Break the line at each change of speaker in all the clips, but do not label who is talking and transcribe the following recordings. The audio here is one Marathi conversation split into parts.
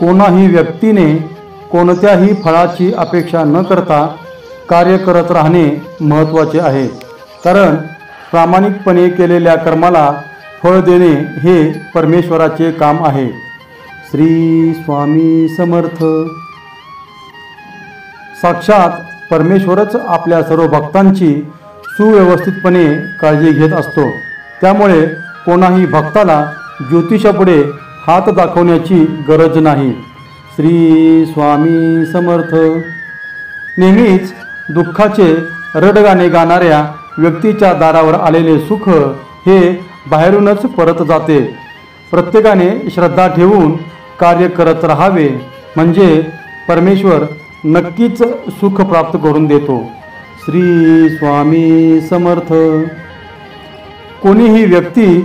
कोणाही व्यक्तीने कोणत्याही फळाची अपेक्षा न करता कार्य करत राहणे महत्त्वाचे आहे, कारण प्रामाणिकपणे केलेल्या कर्माला फळ देणे हे परमेश्वराचे काम आहे. श्री स्वामी समर्थ. साक्षात परमेश्वरच आपल्या सर्व भक्तांची सुव्यवस्थितपणे काळजी घेत असतो. त्यामुळे कोणाही भक्ताला ज्योतिषापुढे हात दाखवण्याची गरज नाही. श्री स्वामी समर्थ. नेहमीच दुःखाचे रडगाणे गाणाऱ्या व्यक्तीच्या दारावर आलेले सुख हे बाहेरूनच परत जाते. प्रत्येकाने श्रद्धा ठेवून कार्य करत राहावे, म्हणजे परमेश्वर नक्कीच सुख प्राप्त करून देतो. श्री स्वामी समर्थ. कोणीही व्यक्ती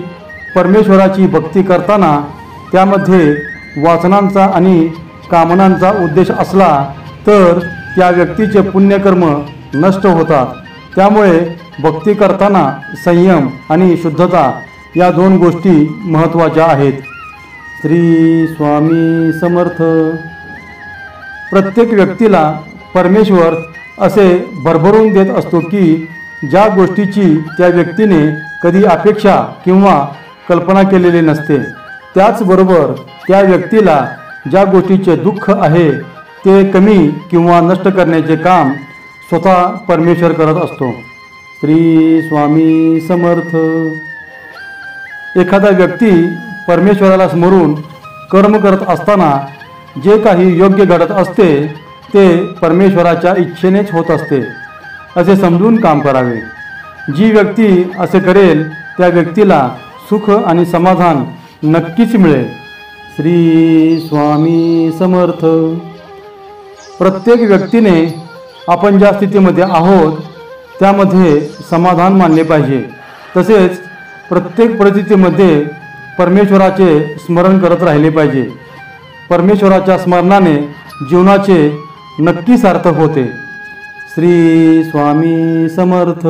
परमेश्वराची भक्ती करताना त्यामध्ये वासनांचा आणि कामनांचा उद्देश असला तर त्या व्यक्तीचे पुण्यकर्म नष्ट होतात. त्यामुळे भक्ती करताना संयम आणि शुद्धता या दोन गोष्टी महत्त्वाच्या आहेत. श्री स्वामी समर्थ. प्रत्येक व्यक्तीला परमेश्वर असे भरभरून देत असतो की ज्या गोष्टीची त्या व्यक्तीने कधी अपेक्षा किंवा कल्पना केलेली नसते. त्याचबरोबर त्या व्यक्तीला ज्या गोष्टीचे दुःख आहे ते कमी किंवा नष्ट करण्याचे काम स्वतः परमेश्वर करत असतो. श्री स्वामी समर्थ. एखादा व्यक्ती परमेश्वराला स्मरून कर्म करत असताना जे काही योग्य घडत असते ते परमेश्वराच्या इच्छेनेच होत असते असे समजून काम करावे. जी व्यक्ती असे करेल त्या व्यक्तीला सुख आणि समाधान नक्कीच मिळेल. श्री स्वामी समर्थ. प्रत्येक व्यक्तीने आपण ज्या स्थितीमध्ये आहोत त्यामध्ये समाधान मानले पाहिजे. तसेच प्रत्येक परिस्थितीमध्ये परमेश्वराचे स्मरण करत राहिले पाहिजे. परमेश्वराच्या स्मरणाने जीवनाचे नक्की सार्थक होते. श्री स्वामी समर्थ.